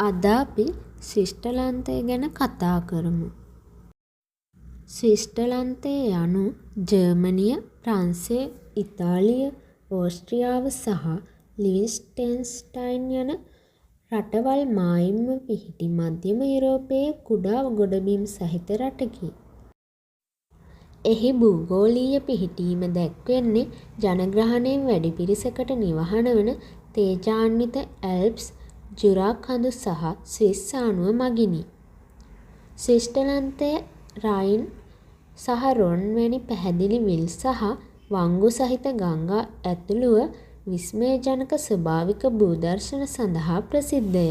අද අපි ස්විට්සර්ලන්තය ගැන කතා කරමු. ස්විට්සර්ලන්තය යනු ජර්මනිය, ප්‍රංසය, ඉතාලිය, ඕස්ට්‍රියාව සහ ලිechtenstein යන රටවල් මායිම්ව පිහිටි මධ්‍යම යුරෝපයේ කුඩා ගොඩබිම් සහිත රටකි. එහි භූගෝලීය පිහිටීම දැක්වෙන්නේ ජනග්‍රහණයෙන් වැඩි පිරිසකට නිවහන වන තේජාන්විත ඇල්ප්ස්, ජුරා කඳු සහ ස්විස් සානුව මගිනි. ස්විට්සර්ලන්තය රයින් සහ රොන් වැනි පැහැදිලි විල් සහ වංගු සහිත ගංගා ඇතුළුව විස්මයජනක ස්වභාවික භූදර්ශන සඳහා ප්‍රසිද්ධය.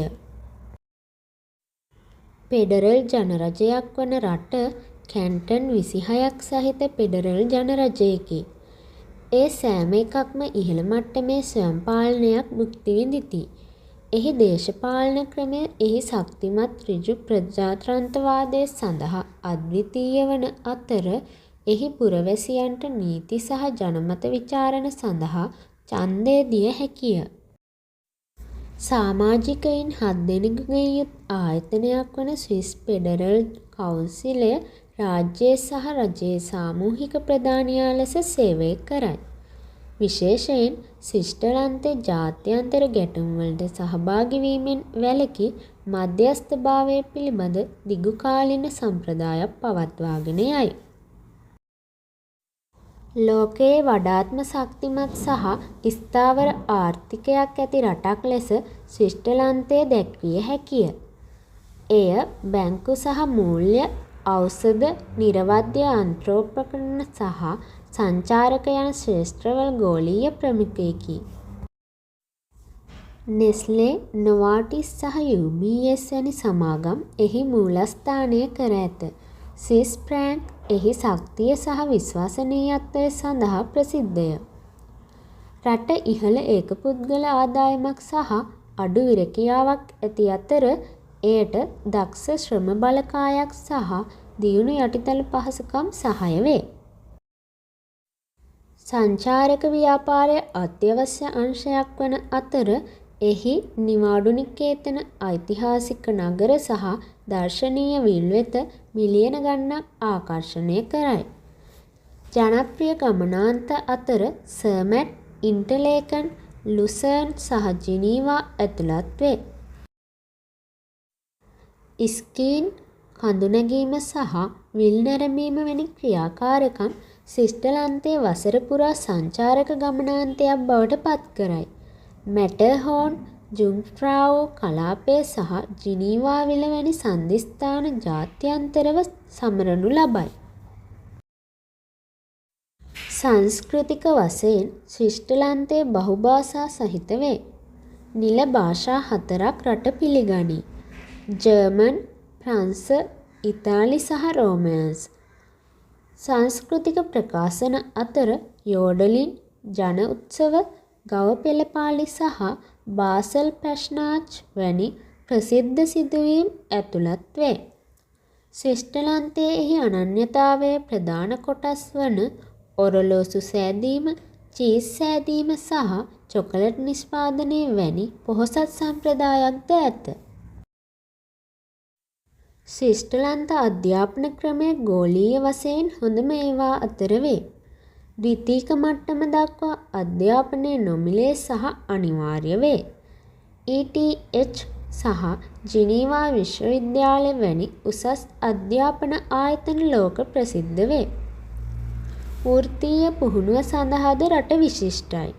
ෆෙඩරල් ජනරජයක් වන රට කැන්ටන් 26ක් සහිත ෆෙඩරල් ජනරජයකි. ඒ සෑම එකක්ම ඉහළ මට්ටමේ ස්වයං පාලනයක් භුක්ති විඳිති. එහි දේශපාලන ක්‍රමය එහි ශක්තිමත් ඍජු ප්‍රජාතන්ත්‍රවාදය සඳහා අද්විතීය වන අතර එහි පුරවැසියන්ට නීති සහ ජනමත විචාරණ සඳහා ඡන්දය දිය හැකිය. සාමාජිකයින් 7 දෙනෙකුගෙන් යුත් ආයතනයක් වන ස්විස් ෆෙඩරල් කවුන්සිලය රාජ්‍යයේ සහ රජයේ සාමූහික ප්‍රධානියා ලෙස සේවය කරයි. විශේෂයෙන් ස්විට්සර්ලන්තය ජාත්‍යන්තර ගැටුම්වලට සහභාගී වීමෙන් වැළකී මධ්‍යස්ථභාවය පිළිබඳ දිගුකාලීන සම්ප්‍රදායක් පවත්වාගෙන යයි. ලෝකයේ වඩාත්ම ශක්තිමත් සහ ස්ථාවර ආර්ථිකයක් ඇති රටක් ලෙස ස්විට්සර්ලන්තය දැක්විය හැකිය. එය බැංකු සහ මූල්‍ය, ඖෂධ, නිරවද්‍ය යන්ත්‍රෝපකරණ සහ සංචාරක යන ක්ෂේත්‍රවල ගෝලීය ප්‍රමුඛයෙකි. නෙස්ලේ, නොවාටිස් සහ UBS වැනි සමාගම් එහි මූලස්ථානය කර ඇත. ස්විස් ෆ්‍රැන්ක් එහි ශක්තිය සහ විශ්වසනීයත්වය සඳහා ප්‍රසිද්ධය. රට ඉහළ ඒකපුද්ගල ආදායමක් සහ අඩු විරැකියාවක් ඇති අතර එයට දක්ෂ ශ්‍රම බලකායක් සහ දියුණු යටිතල පහසුකම් සහාය වේ. සංචාරක ව්‍යාපාරය අත්‍යවශ්‍ය අංශයක් වන අතර එහි නිවාඩු නිකේතන, ඓතිහාසික නගර සහ දර්ශනීය විල් වෙත මිලියන ගණනක් ආකර්ෂණය කරයි. ජනප්‍රිය ගමනාන්ත අතර සර්මැට්, ඉන්ටර්ලේකන්, ලුසර්න් සහ ජිනීවා ඇතුළත් වේ. ස්කීන්, කඳු නැගීම සහ විල් නැරඹීම වැනි ක්‍රියාකාරකම් ස්විට්සර්ලන්තය වසර පුරා සංචාරක ගමනාන්තයක් බවට පත් කරයි. මැටර්හෝර්න්, ජුන්ග්ෆ්‍රාව් කලාපය සහ ජිනීවා විල වැනි සන්ධිස්ථාන ජාත්‍යන්තරව සමරනු ලබයි. සංස්කෘතික වශයෙන් ස්විට්සර්ලන්තය බහුභාෂා සහිත වේ. නිල භාෂා 4ක් රට පිළිගනී. ජර්මන්, ප්‍රංස, ඉතාලි සහ රෝමාන්ස්. සංස්කෘතික ප්‍රකාශන අතර යෝඩලින්, ජන උත්සව, ගව පෙළපාළි සහ බාසල් පැෂ්නාච් වැනි ප්‍රසිද්ධ සිදුවීම් ඇතුළත් වේ. ස්විට්සර්ලන්තයේ එහි අනන්‍යතාවයේ ප්‍රධාන කොටස් වන ඔරලෝසු සෑදීම, චීස් සෑදීම සහ චොකලට් නිෂ්පාදනය වැනි පොහොසත් සම්ප්‍රදායක්ද ඇත. ස්විට්සර්ලන්ත අධ්‍යාපන ක්‍රමය ගෝලීය වශයෙන් හොඳම ඒවා අතර වේ. ද්විතීක මට්ටම දක්වා අධ්‍යාපනය නොමිලේ සහ අනිවාර්ය වේ. ETH සහ ජිනීවා විශ්වවිද්‍යාල වැනි උසස් අධ්‍යාපන ආයතන ලෝක ප්‍රසිද්ධ වේ. වෘත්තීය පුහුණුව සඳහාද රට විශිෂ්ටයි.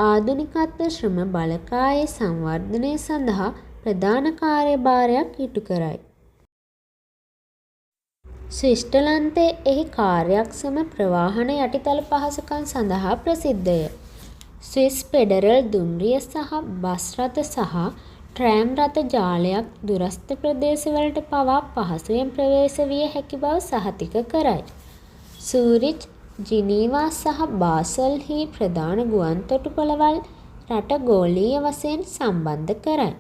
ආධුනිකත්ව ශ්‍රම බලකායේ සංවර්ධනය සඳහා ප්‍රධාන කාර්යභාරයක් ඉටු කරයි. ස්විට්සර්ලන්තය එහි කාර්යක්ෂම ප්‍රවාහන යටිතල පහසුකම් සඳහා ප්‍රසිද්ධය. ස්විස් ෆෙඩරල් දුම්රිය සහ බස් රථ සහ ට්‍රෑම් රථ ජාලයක් දුරස්ථ ප්‍රදේශවලට පවා පහසුවෙන් ප්‍රවේශ විය හැකි බව සහතික කරයි. සූරිච්, ජිනීවා සහ බාසල්හි ප්‍රධාන ගුවන් තොටුපළවල් රට ගෝලීය වශයෙන් සම්බන්ධ කරයි.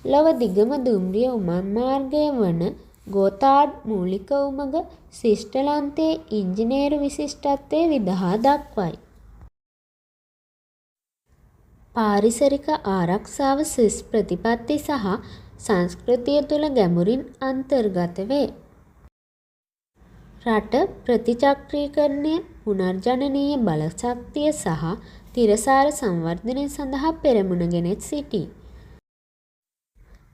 ලොව දිගම දුම්රිය උමං මාර්ගය වන ගෝතාර්ඩ් මූලික උමග ස්විට්සර්ලන්තයේ ඉංජිනේරු විශිෂ්ටත්වය විදහා දක්වයි. පාරිසරික ආරක්ෂාව ස්විස් ප්‍රතිපත්ති සහ සංස්කෘතිය තුළ ගැඹුරින් අන්තර්ගත වේ. රට ප්‍රතිචක්‍රීකරණය, පුනර්ජනනීය බලශක්තිය සහ තිරසාර සංවර්ධනය සඳහා පෙරමුණ ගෙනෙත් සිටී.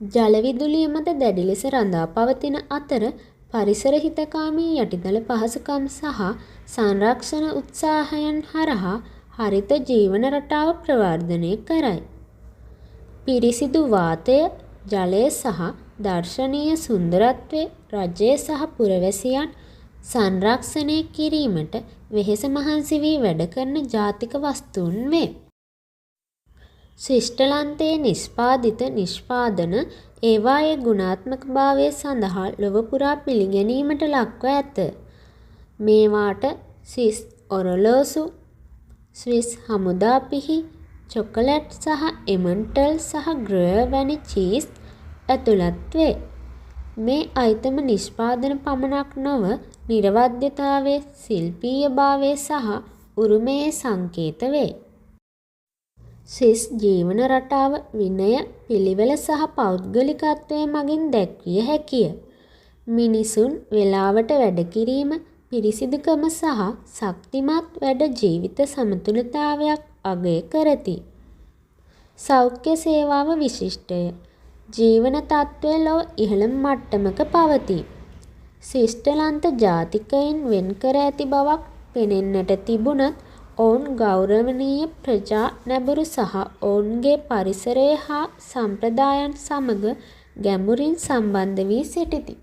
ජල විදුලිය මත දැඩි ලෙස රඳා පවතින අතර පරිසර හිතකාමී යටිතල පහසුකම් සහ සංරක්ෂණ උත්සාහයන් හරහා හරිත ජීවන රටාව ප්‍රවර්ධනය කරයි. පිරිසිදු වාතය, ජලය සහ දර්ශනීය සුන්දරත්වය රජය සහ පුරවැසියන් සංරක්ෂණය කිරීමට වෙහෙස මහන්සි වී වැඩ කරන ජාතික වස්තුන් වේ. ශ්‍රීෂ්ඨලන්තයේ නිෂ්පාදිත නිෂ්පාදන ඒවායේ ගුණාත්මකභාවය සඳහා ලොව පුරා පිළිගැනීමට ලක්ව ඇත. මේවාට ස්විස් ඔරලෝසු, ස්විස් හමුදා පිහි, චොකලට් සහ එමන්ටල් සහ ග්‍රයර් වැනි චීස් ඇතුළත් වේ. මේ අයිතම නිෂ්පාදන පමණක් නොව නිරවද්‍යතාවයේ ශිල්පීයභාවය සහ උරුමයේ සංකේත වේ. ස්විස් ජීවන රටාව විනය, පිළිවෙල සහ පෞද්ගලිකත්වය මගින් දැක්විය හැකිය. මිනිසුන් වේලාවට වැඩ කිරීම, පිරිසිදුකම සහ ශක්තිමත් වැඩ ජීවිත සමතුලිතතාවයක් අගය කරති. සෞඛ්‍ය සේවාව විශිෂ්ටය. ජීවන තත්ත්වය ලොව ඉහළ මට්ටමක පවතී. ශ්‍රීෂ්ඨලන්ත ජාතිකයින් වෙන් කර ඇති බවක් පෙනෙන්නට තිබුණත් ඔවුන් ගෞරවනීය ප්‍රජා නැඹුරු සහ ඔවුන්ගේ පරිසරය හා සම්ප්‍රදායන් සමග ගැඹුරින් සම්බන්ධ වී සිටිති.